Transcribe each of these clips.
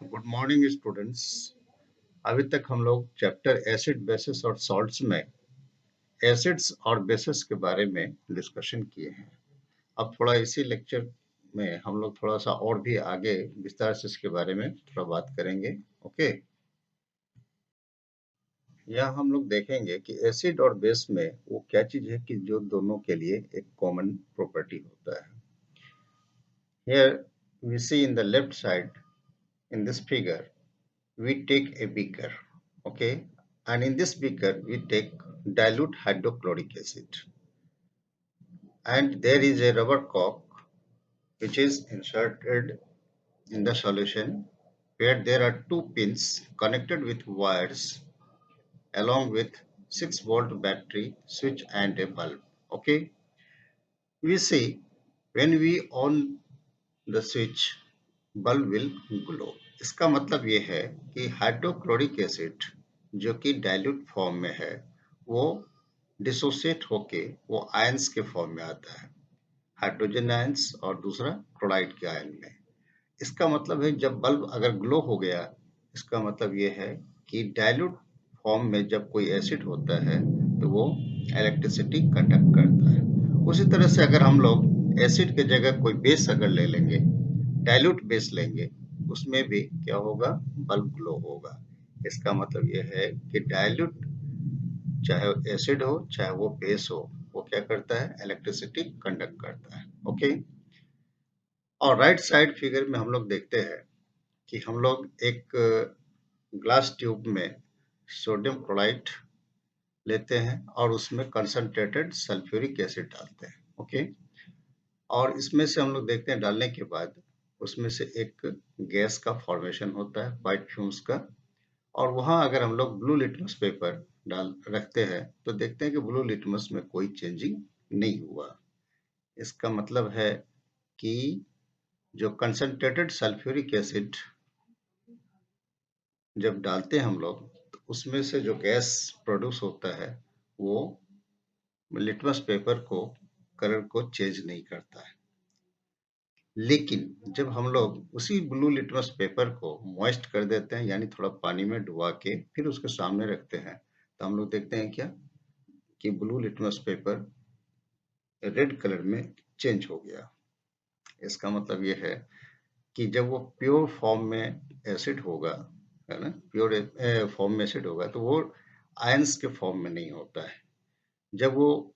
Good morning students. अभी तक हम लोग चैप्टर एसिड बेसिस और सॉल्ट्स में एसिड्स और बेसिस के बारे में डिस्कशन किए हैं। अब थोड़ा इसी लेक्चर में हम लोग थोड़ा सा और भी आगे विस्तार से इसके बारे में थोड़ा बात करेंगे। ओके, यहाँ हम लोग देखेंगे कि एसिड और बेस में वो क्या चीज है कि जो दोनों के लिए एक कॉमन प्रॉपर्टी होता है। Here we see in the left side in this figure we take a beaker, okay, and in this beaker we take dilute hydrochloric acid, and there is a rubber cork which is inserted in the solution where there are two pins connected with wires along with 6-volt battery switch and a bulb. Okay, we see when we on the switch bulb will glow. इसका मतलब ये है कि hydrochloric acid जो कि dilute form में है वो डिसोसिएट होके वो आयंस के फॉर्म में आता है, हाइड्रोजन आयंस और दूसरा क्लोराइड के आयन में। इसका मतलब है जब बल्ब अगर ग्लो हो गया, इसका मतलब ये है कि डाइल्यूट फॉर्म में जब कोई एसिड होता है तो वो इलेक्ट्रिसिटी कंडक्ट करता है। उसी तरह से अगर हम लोग एसिड के जगह कोई बेस अगर ले लेंगे, डाइल्यूट बेस लेंगे, उसमें भी क्या होगा, बल्ब ग्लो होगा। इसका मतलब यह है कि डाइल्यूट चाहे एसिड हो चाहे वो बेस हो, वो क्या करता है, इलेक्ट्रिसिटी कंडक्ट करता है। ओके, और राइट साइड फिगर में हम लोग देखते हैं कि हम लोग एक ग्लास ट्यूब में सोडियम क्लोराइड लेते हैं और उसमें कंसंट्रेटेड सल्फ्यूरिक एसिड डालते हैं। ओके, और इसमें से हम लोग देखते हैं डालने के बाद उसमें से एक गैस का फॉर्मेशन होता है, व्हाइट फ्यूम्स का। और वहां अगर हम लोग ब्लू लिटमस पेपर डाल रखते हैं तो देखते हैं कि ब्लू लिटमस में कोई चेंजिंग नहीं हुआ। इसका मतलब है कि जो कंसंट्रेटेड सल्फ्यूरिक एसिड जब डालते हैं हम लोग तो उसमें से जो गैस प्रोड्यूस होता है वो लिटमस पेपर को कलर को चेंज नहीं करता है। लेकिन जब हम लोग उसी ब्लू लिटमस पेपर को मॉइस्ट कर देते हैं, यानी थोड़ा पानी में डुबा के फिर उसके सामने रखते हैं, तो हम लोग देखते हैं क्या कि blue litmus paper red colour में चेंज हो गया। इसका मतलब ये है कि जब वो प्योर फॉर्म में एसिड होगा, है ना, प्योर फॉर्म में एसिड होगा तो वो आयंस के फॉर्म में नहीं होता है। जब वो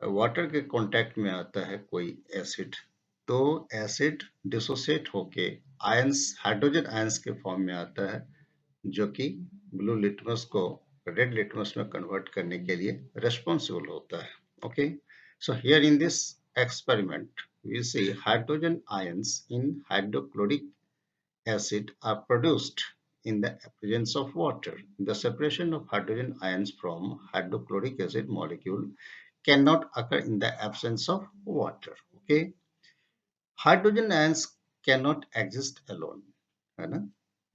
वाटर के कांटेक्ट में आता है कोई एसिड, तो एसिड डिसोसिएट होके आयंस, हाइड्रोजन आयंस के फॉर्म में आता है, जो कि ब्लू लिटमस को रेड लिटमस में कन्वर्ट करने के लिए रिस्पॉन्सिबल होता है। Okay, so here in this experiment we see hydrogen ions in hydrochloric acid are produced in the presence of water. The separation of hydrogen ions from hydrochloric acid molecule cannot occur in the absence of water. Okay, hydrogen ions cannot exist alone, है ना?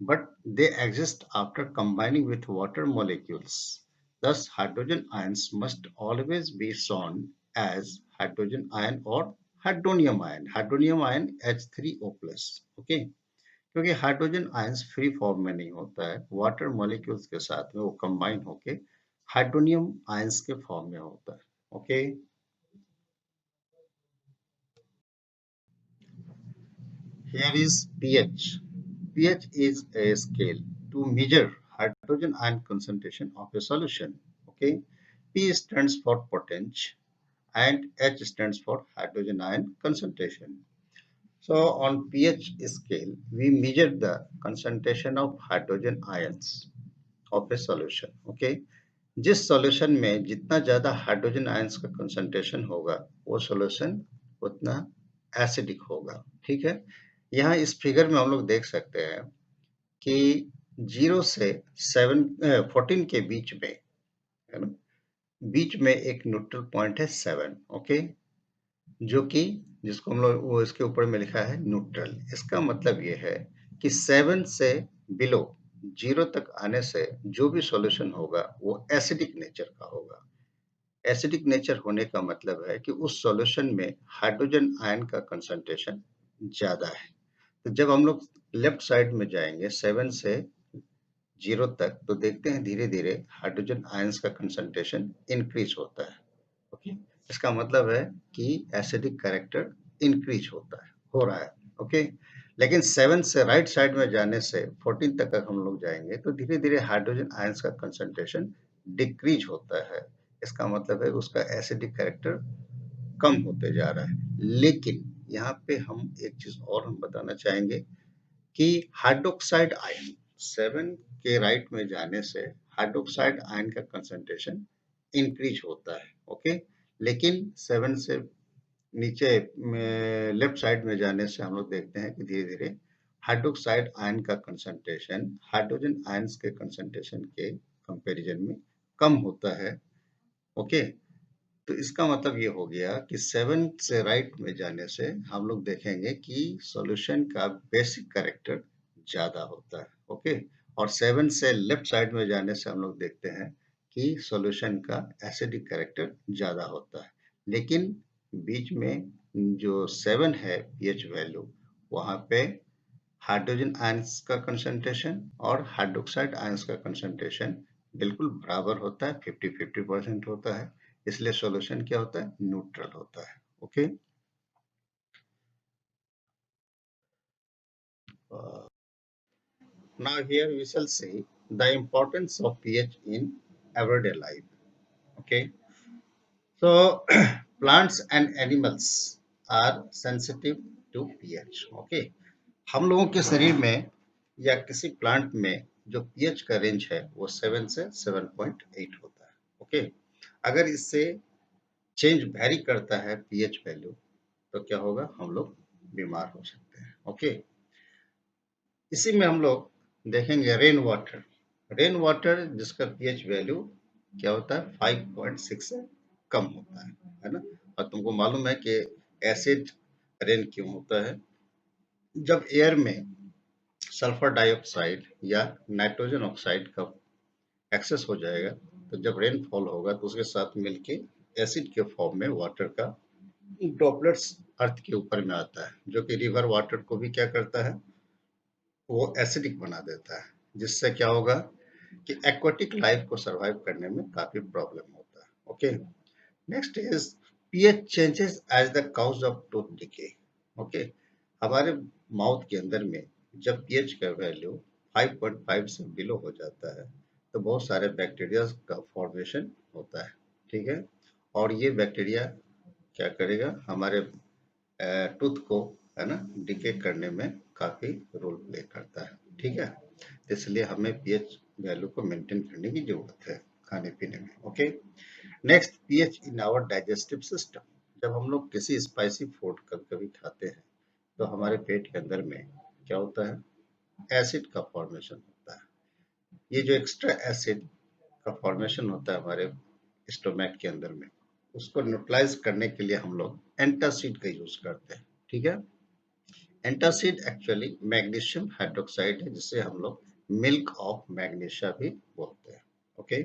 But they exist after combining with water molecules. Thus, hydrogen ions must always be shown as hydrogen ion or hydronium ion. Hydronium ion H3O+. Okay, क्योंकि hydrogen ions free form में नहीं होता है, water molecules के साथ में वो combine होके हाइड्रोनियम आयंस के फॉर्म में होता है। Okay, here is pH. pH is a scale to measure hydrogen ion concentration of a solution. Okay, P stands for potential and H stands for hydrogen ion concentration. So on pH scale, we measure the concentration of hydrogen ions of a solution. Okay, जिस solution में जितना ज्यादा hydrogen ions का concentration होगा वो solution उतना acidic होगा। ठीक है, यहाँ इस फिगर में हम लोग देख सकते हैं कि 0 से 14 के बीच में, है ना, बीच में एक न्यूट्रल पॉइंट है 7। ओके, जो कि जिसको हम लोग वो इसके ऊपर में लिखा है न्यूट्रल। इसका मतलब ये है कि 7 से बिलो 0 तक आने से जो भी सॉल्यूशन होगा वो एसिडिक नेचर का होगा। एसिडिक नेचर होने का मतलब है कि उस सॉल्यूशन में हाइड्रोजन आयन का कंसंट्रेशन ज्यादा है। तो जब हम लोग लेफ्ट साइड में जाएंगे 7 से 0 तक, तो देखते हैं धीरे धीरे हाइड्रोजन आयंस का कंसंट्रेशन इंक्रीज होता है। ओके, इसका मतलब है कि एसिडिक कैरेक्टर इंक्रीज होता है, हो रहा है। ओके, लेकिन 7 से राइट साइड में जाने से 14 तक हम लोग जाएंगे तो धीरे धीरे हाइड्रोजन आयंस का कंसंट्रेशन डिक्रीज होता है। इसका मतलब है उसका एसिडिक कैरेक्टर कम होते जा रहा है। लेकिन यहाँ पे हम एक चीज और हम बताना चाहेंगे कि हाइड्रोक्साइड आयन 7 के राइट में जाने से हाइड्रोक्साइड आयन का कंसंट्रेशन इंक्रीज होता है। ओके, लेकिन 7 से नीचे लेफ्ट साइड में जाने से हम लोग देखते हैं कि धीरे धीरे हाइड्रोक्साइड आयन का कंसंट्रेशन हाइड्रोजन आयंस के कंसंट्रेशन के कंपैरिजन में कम होता है। ओके, तो इसका मतलब ये हो गया कि 7 से राइट में जाने से हम लोग देखेंगे कि सॉल्यूशन का बेसिक कैरेक्टर ज्यादा होता है। ओके, और 7 से लेफ्ट साइड में जाने से हम लोग देखते हैं कि सॉल्यूशन का एसिडिक कैरेक्टर ज्यादा होता है। लेकिन बीच में जो 7 है पीएच वैल्यू, वहां पे हाइड्रोजन आयंस का कंसंट्रेशन और हाइड्रोक्साइड आयंस का कंसंट्रेशन बिल्कुल बराबर होता है, 50-50% होता है। इसलिए सॉल्यूशन क्या होता है, न्यूट्रल होता है। Okay, now here we shall see the importance of pH in everyday life. Okay, so plants and animals are sensitive to pH. Okay, हम लोगों के शरीर में या किसी प्लांट में जो पीएच का रेंज है वो 7 से 7.8 होता है। ओके, अगर इससे चेंज वेरी करता है पीएच वैल्यू, तो क्या होगा, हम लोग बीमार हो सकते हैं। ओके, इसी में हम लोग देखेंगे रेन वाटर जिसका पीएच वैल्यू क्या होता है, 5.6 से कम होता है ना। और तुमको मालूम है कि एसिड रेन क्यों होता है, जब एयर में सल्फर डाइऑक्साइड या नाइट्रोजन ऑक्साइड का एक्सेस हो जाएगा, तो जब रेनफॉल होगा तो उसके साथ मिलके एसिड के फॉर्म में वाटर का ड्रॉपलेट्स अर्थ के ऊपर में आता है, जो कि रिवर वाटर को भी क्या करता है, वो एसिडिक बना देता है। जिससे क्या होगा कि एक्वाटिक लाइफ को सरवाइव करने में काफी प्रॉब्लम होता है। Okay, next is pH changes as the cause of tooth decay. Okay, हमारे माउथ के अंदर में जब पीएच का वैल्यू 5.5 से बिलो हो जाता है, तो बहुत सारे बैक्टीरिया का फॉर्मेशन होता है। ठीक है, और ये बैक्टीरिया क्या करेगा, हमारे टूथ को, है ना, डिके करने में काफी रोल प्ले करता है। ठीक है, तो इसलिए हमें पीएच वैल्यू को मेंटेन करने की जरूरत है खाने पीने में। Okay, next, pH in our digestive system. जब हम लोग किसी स्पाइसी फूड कभी कभी खाते हैं, तो हमारे पेट के अंदर में क्या होता है, एसिड का फॉर्मेशन होता है। ये जो एक्स्ट्रा एसिड का फॉर्मेशन होता है हमारे स्टोमैक के अंदर में, उसको न्यूट्रलाइज करने के लिए हम लोग एंटासिड का यूज करते हैं। ठीक है, एंटासिड एक्चुअली मैग्नीशियम हाइड्रोक्साइड है, जिसे हम लोग मिल्क ऑफ मैग्नीशिया भी बोलते हैं। ओके,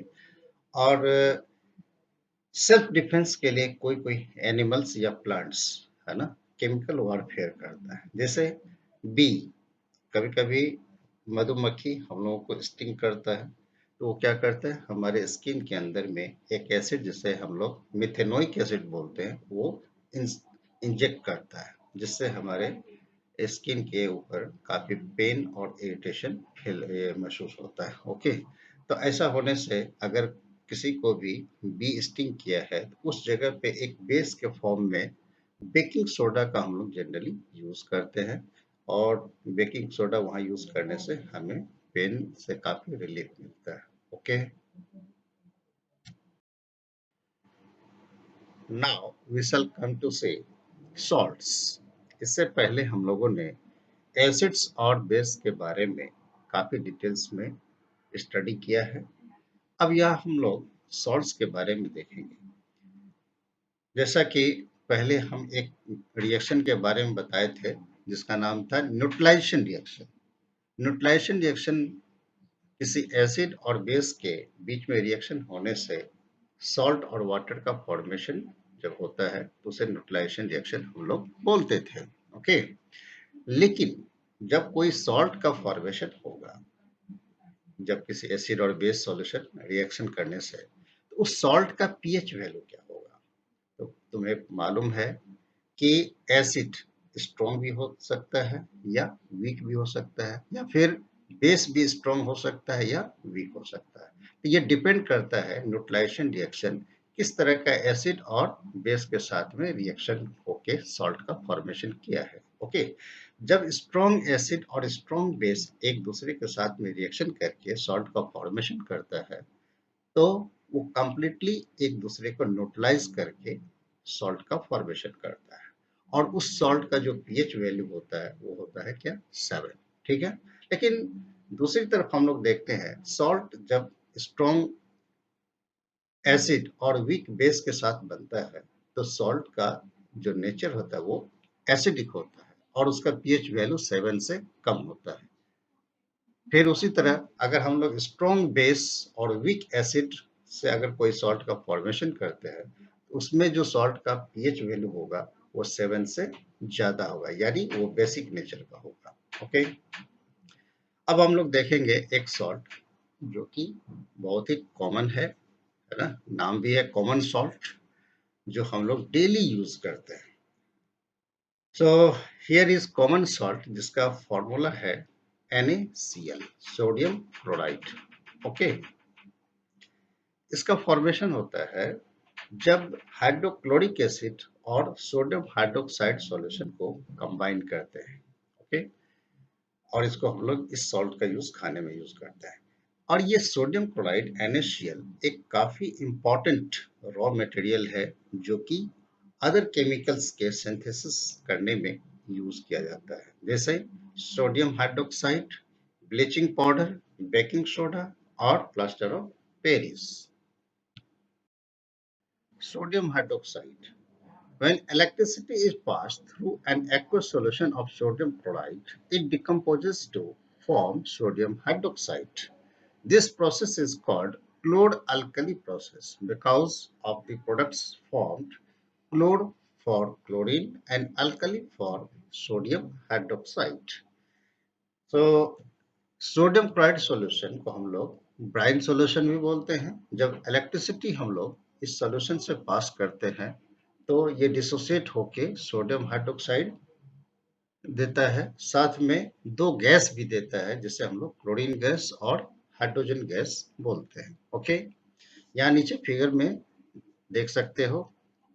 और सेल्फ डिफेंस के लिए कोई कोई एनिमल्स या प्लांट्स, है ना, केमिकल वॉरफेयर करता है। जैसे बी, कभी कभी मधुमक्खी हम लोगों को स्टिंग करता है, तो वो क्या करता है, हमारे स्किन के अंदर में एक एसिड जिसे हम लोग मिथेनोइक एसिड बोलते हैं, वो इंजेक्ट करता है, जिससे हमारे स्किन के ऊपर काफी पेन और इरिटेशन फील महसूस होता है। ओके, तो ऐसा होने से अगर किसी को भी बी स्टिंग किया है, तो उस जगह पे एक बेस के फॉर्म में बेकिंग सोडा का हम लोग जनरली यूज करते हैं, और बेकिंग सोडा वहाँ यूज करने से हमें पेन से काफी रिलीफ मिलता है। Okay, now we shall come to से सॉल्ट्स। इससे पहले हम लोगों ने एसिड्स और बेस के बारे में काफी डिटेल्स में स्टडी किया है। अब यह हम लोग सॉल्ट्स के बारे में देखेंगे। जैसा कि पहले हम एक रिएक्शन के बारे में बताए थे, जिसका नाम था न्यूट्रलाइजेशन रिएक्शन। न्यूट्रलाइजेशन रिएक्शन किसी एसिड और बेस के बीच में रिएक्शन होने से सॉल्ट और वाटर का फॉर्मेशन जब होता है, तो उसे न्यूट्रलाइजेशन रिएक्शन हम लोग बोलते थे। ओके, लेकिन जब कोई सॉल्ट का फॉर्मेशन होगा, जब किसी एसिड और बेस सॉल्यूशन रिएक्शन करने से, तो उस सॉल्ट का पीएच वैल्यू क्या होगा? तो तुम्हें मालूम है कि एसिड स्ट्रॉन्ग भी हो सकता है या वीक भी हो सकता है, या फिर बेस भी स्ट्रॉन्ग हो सकता है या वीक हो सकता है। तो ये डिपेंड करता है न्यूट्रलाइजेशन रिएक्शन किस तरह का एसिड और बेस के साथ में रिएक्शन होके सॉल्ट का फॉर्मेशन किया है। ओके, जब स्ट्रॉन्ग एसिड और स्ट्रॉन्ग बेस एक दूसरे के साथ में रिएक्शन करके सॉल्ट का फॉर्मेशन करता है, तो वो कंप्लीटली एक दूसरे को न्यूट्रलाइज करके सॉल्ट का फॉर्मेशन करता है। और उस सॉल्ट का जो पीएच वैल्यू होता है वो होता है क्या? 7। ठीक है। लेकिन दूसरी तरफ हम लोग देखते हैं सॉल्ट जब स्ट्रॉन्ग एसिड और वीक बेस के साथ बनता है, तो सॉल्ट का जो नेचर होता है वो एसिडिक होता है और उसका पीएच वैल्यू 7 से कम होता है। फिर उसी तरह अगर हम लोग स्ट्रॉन्ग बेस और वीक एसिड से अगर कोई सॉल्ट का फॉर्मेशन करते हैं, तो उसमें जो सॉल्ट का पीएच वैल्यू होगा वो 7 से ज्यादा होगा, यानी वो बेसिक नेचर का होगा। ओके, अब हम लोग देखेंगे एक सॉल्ट जो कि बहुत ही कॉमन है ना, नाम भी है कॉमन सॉल्ट, जो हम लोग डेली यूज करते हैं। So here is common salt जिसका फॉर्मूला है NaCl, सोडियम क्लोराइड। ओके, इसका फॉर्मेशन होता है जब हाइड्रोक्लोरिक एसिड और सोडियम हाइड्रोक्साइड सॉल्यूशन को कंबाइन करते हैं। ओके, और इसको हम लोग इस सॉल्ट का यूज खाने में यूज करते हैं। और ये सोडियम क्लोराइड NaCl एक काफी इंपॉर्टेंट रॉ मटेरियल है जो कि अदर केमिकल्स के सिंथेसिस करने में यूज किया जाता है, जैसे sodium hydroxide, bleaching powder, baking soda और plaster of Paris. Sodium hydroxide. When electricity is passed through an aqueous solution of sodium chloride, it decomposes to form sodium hydroxide. This process is called chlor-alkali process because of the products formed, chlor for chlorine and alkali for sodium hydroxide. So sodium chloride solution को हम लोग brine solution भी बोलते हैं। जब electricity हम लोग इस सॉल्यूशन से पास करते हैं, तो ये डिसोसिएट होके सोडियम हाइड्रोक्साइड देता है, साथ में दो गैस भी देता है जिसे हम लोग क्लोरीन गैस और हाइड्रोजन गैस बोलते हैं। ओके, यहाँ नीचे फिगर में देख सकते हो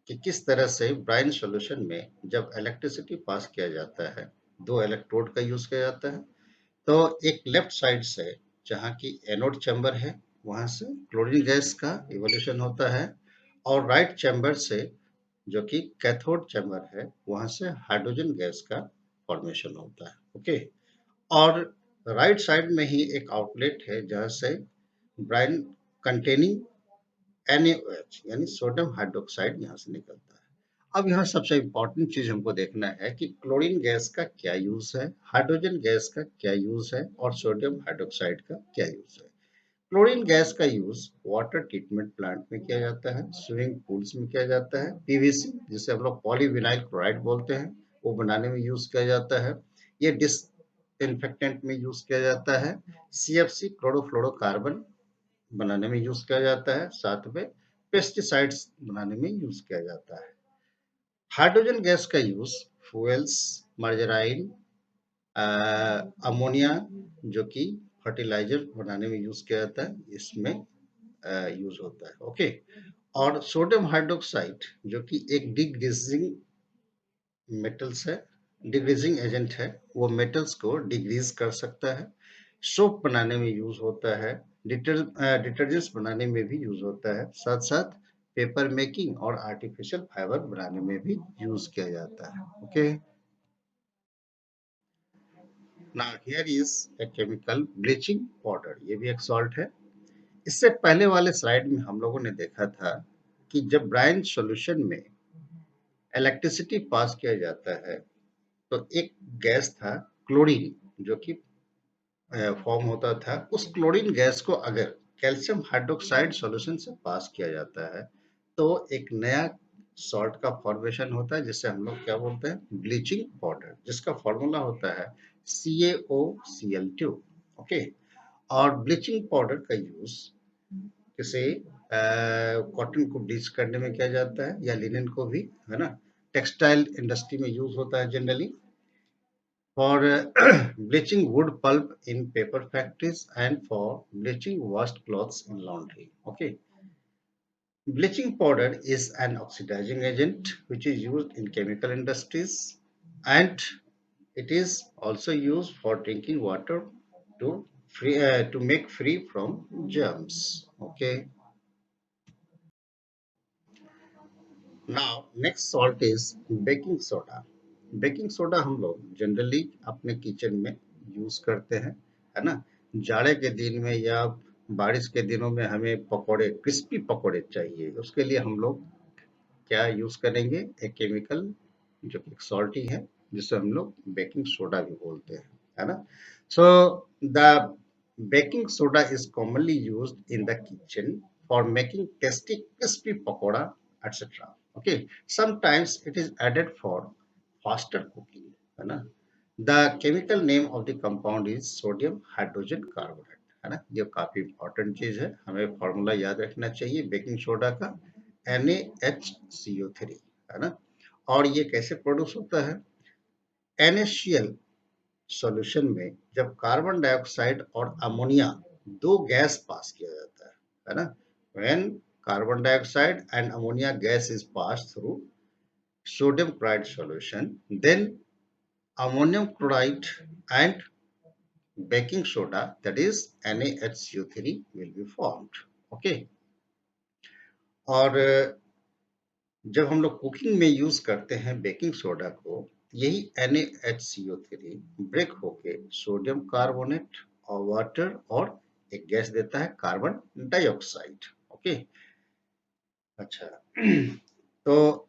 कि किस तरह से ब्राइन सॉल्यूशन में जब इलेक्ट्रिसिटी पास किया जाता है, दो इलेक्ट्रोड का यूज किया जाता है। तो एक लेफ्ट साइड से जहाँ की एनोड चैम्बर है, वहां से क्लोरीन गैस का इवोल्यूशन होता है, और राइट चैम्बर से जो कि कैथोड चैम्बर है, वहां से हाइड्रोजन गैस का फॉर्मेशन होता है। ओके, और राइट साइड में ही एक आउटलेट है जहाँ से ब्राइन कंटेनिंग NaOH यानी सोडियम हाइड्रोक्साइड यहाँ से निकलता है। अब यहाँ सबसे इम्पोर्टेंट चीज हमको देखना है कि क्लोरीन गैस का क्या यूज है, हाइड्रोजन गैस का क्या यूज है और सोडियम हाइड्रोक्साइड का क्या यूज है। क्लोरीन गैस का यूज वाटर ट्रीटमेंट प्लांट में किया जाता है, स्विमिंग पूल्स में किया जाता है, पीवीसी जिसे हम लोग पॉलीविनाइल क्लोराइड बोलते हैं वो बनाने में यूज किया जाता है, ये डिसइंफेक्टेंट में यूज किया जाता है, CFC क्लोरोफ्लोरोकार्बन बनाने में यूज किया जाता है, साथ में पेस्टिसाइड्स बनाने में यूज किया जाता है। हाइड्रोजन गैस का यूज फ्यूल्स, मर्जराइन, अमोनिया जो कि फर्टिलाइजर बनाने में यूज किया जाता है, इसमें यूज होता है। ओके, और सोडियम हाइड्रोक्साइड जो कि एक डिग्रीजिंग मेटल्स है, डिग्रीजिंग एजेंट है, वो मेटल्स को डिग्रीज कर सकता है, सोप बनाने में यूज होता है, डिटर्जेंट्स बनाने में भी यूज होता है, साथ साथ पेपर मेकिंग और आर्टिफिशियल फाइबर बनाने में भी यूज किया जाता है। Okay, now here is a chemical bleaching powder, ये भी एक सॉल्ट है। इससे पहले वाले स्लाइड में हम लोगों ने देखा था कि जब ब्राइन सॉल्यूशन में इलेक्ट्रिसिटी पास किया जाता है, तो एक गैस था क्लोरीन जो कि फॉर्म होता था। उस क्लोरीन गैस को अगर कैल्शियम हाइड्रोक्साइड सॉल्यूशन से पास किया जाता है, तो एक नया सॉल्ट का फॉर्मेशन होता है जिसे हम लोग क्या बोलते हैं? ब्लीचिंग पाउडर, जिसका फॉर्मूला होता है CaOCl2। ओके। और ब्लीचिंग पाउडर का यूज किसे कॉटन को ब्लीच करने में किया जाता है, या लिनन को भी, है ना। टेक्सटाइल इंडस्ट्री में यूज होता है generally for bleaching wood pulp in paper factories and for bleaching washed clothes in laundry. Okay. Bleaching powder is an oxidizing agent which is used in chemical industries, and it is also used for drinking water to make free from germs. Okay. Now next salt is baking soda. Baking soda हम लोग generally अपने kitchen में use करते हैं, है ना। जाड़े के दिन में या बारिश के दिनों में हमें पकोड़े, क्रिस्पी पकोड़े चाहिए, उसके लिए हम लोग क्या यूज करेंगे, एक केमिकल जो कि सॉल्टी है, जिसे हम लोग बेकिंग सोडा भी बोलते हैं, है ना। So the baking soda is commonly used in the kitchen for making tasty crispy pakora etcetera. Okay. Sometimes it is added for faster cooking, है ना। The chemical name of the compound is sodium hydrogen carbonate, है ना। ये काफी important चीज है, हमें formula याद रखना चाहिए बेकिंग सोडा का, NaHCO3, है ना। और ये कैसे प्रोड्यूस होता है, NaCl सॉल्यूशन में जब कार्बन डाइऑक्साइड और अमोनिया दो गैस पास किया जाता है ना। When carbon dioxide and ammonia gas is pass through sodium chloride solution, then ammonium chloride and baking soda, that is NaHCO3, will be formed. Okay. और जब हम लोग कुकिंग में यूज करते हैं बेकिंग सोडा को, यही NaHCO3 ब्रेक होके सोडियम कार्बोनेट और वाटर और एक गैस देता है कार्बन डाइऑक्साइड। ओके। अच्छा। तो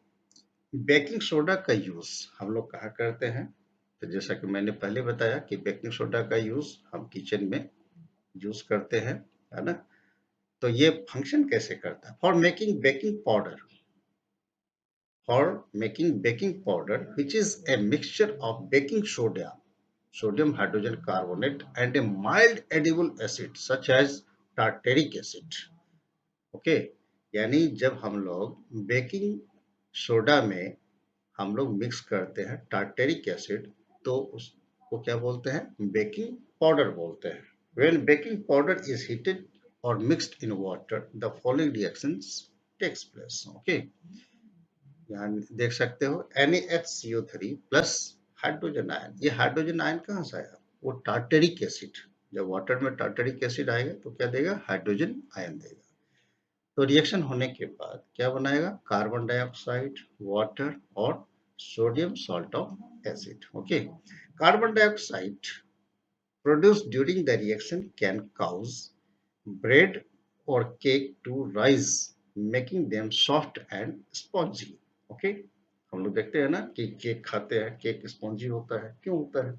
बेकिंग सोडा का यूज हम लोग कहाँ करते हैं, तो जैसा कि मैंने पहले बताया कि बेकिंग सोडा का यूज हम किचन में यूज करते हैं, है ना। तो ये फंक्शन कैसे करता है, for making baking powder, which is a mixture of baking soda, sodium hydrogen carbonate, and a mild edible acid such as tartaric acid. Okay. यानी जब हम लोग बेकिंग सोडा में हम लोग मिक्स करते हैं टार्टेरिक एसिड, तो उसको क्या बोलते हैं, बेकिंग पाउडर बोलते हैं। When baking powder is heated or mixed in water, the following reactions takes place. Okay. यहाँ देख सकते हो NaHCO3 प्लस हाइड्रोजन आयन। ये हाइड्रोजन आयन कहाँ से आया, वो टार्टेरिक एसिड, जब वाटर में टार्टेरिक एसिड आएगा तो क्या देगा, हाइड्रोजन आयन देगा। तो रिएक्शन होने के बाद क्या बनाएगा, कार्बन डाइऑक्साइड, वाटर और sodium salt of acid. Okay. Carbon dioxide produced during the reaction can cause bread or cake to rise, making them soft and spongy. Okay. हम लोग देखते हैं ना कि केक खाते हैं, केक स्पॉन्जी होता है, क्यों होता है,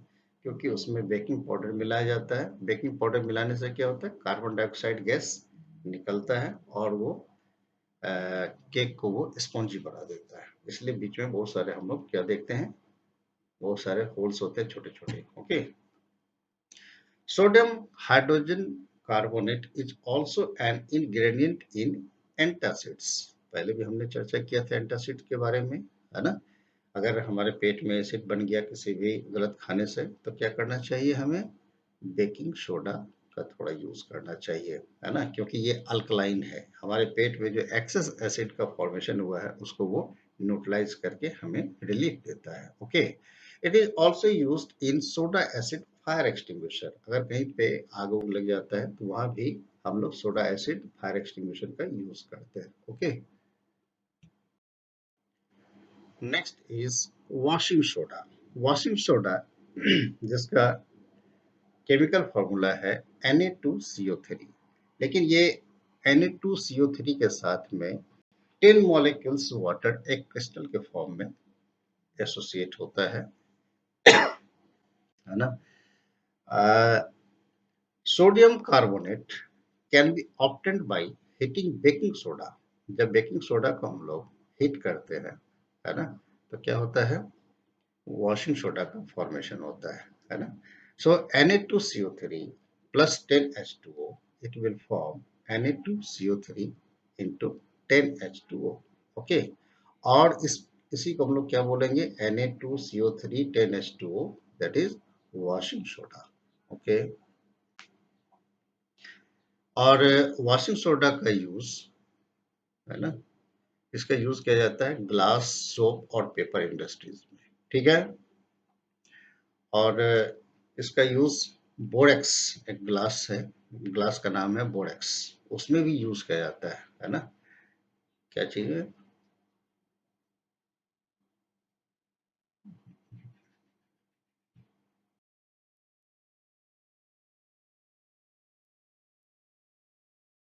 क्योंकि उसमें बेकिंग पाउडर मिलाया जाता है। बेकिंग पाउडर मिलाने से क्या होता है, कार्बन डाइऑक्साइड गैस निकलता है और वो केक को वो स्पॉन्जी बना देता है। इसलिए बीच में बहुत सारे हम लोग क्या देखते हैं, बहुत सारे होल्स होते हैं छोटे छोटे। Okay. Sodium hydrogen carbonate is also an ingredient in antacids. पहले भी हमने चर्चा किया था एंटासिड के बारे में, है ना। अगर हमारे पेट में एसिड बन गया किसी भी गलत खाने से, तो क्या करना चाहिए, हमें बेकिंग सोडा का थोड़ा यूज करना चाहिए, है ना, क्योंकि ये अल्कलाइन है। हमारे पेट में जो एक्सेस एसिड का फॉर्मेशन हुआ है उसको वो न्यूट्रलाइज करके हमें रिलीफ देता है। Okay. It is also used in soda acid fire extinguisher. अगर कहीं पे आग उग लग जाता है तो वहां भी हम लोग सोडा एसिड फायर एक्सटिंग्विशर का यूज करते हैं। Okay. Next is washing soda. Washing soda जिसका केमिकल फॉर्मूला है Na2CO3, लेकिन ये Na2CO3 के साथ में 10 मॉलिक्यूल्स वाटर एक क्रिस्टल के फॉर्म में एसोसिएट होता है ना। Sodium carbonate can be obtained by heating baking soda. जब बेकिंग सोडा को हम लोग हीट करते हैं, है ना, तो क्या होता है, वॉशिंग सोडा का फॉर्मेशन होता है ना। So Na2CO3 plus 10H2O, it will form Na2CO3 into 10H2O. Okay, और इसी को हम लोग क्या बोलेंगे, Na2CO3 10H2O, that is washing soda. Okay, और वॉशिंग सोडा का यूज है ना, इसका यूज किया जाता है ग्लास, सोप और पेपर इंडस्ट्रीज में। ठीक है, और इसका यूज बोरेक्स, एक ग्लास है, ग्लास का नाम है बोरेक्स, उसमें भी यूज किया जाता है ना। क्या चीज है,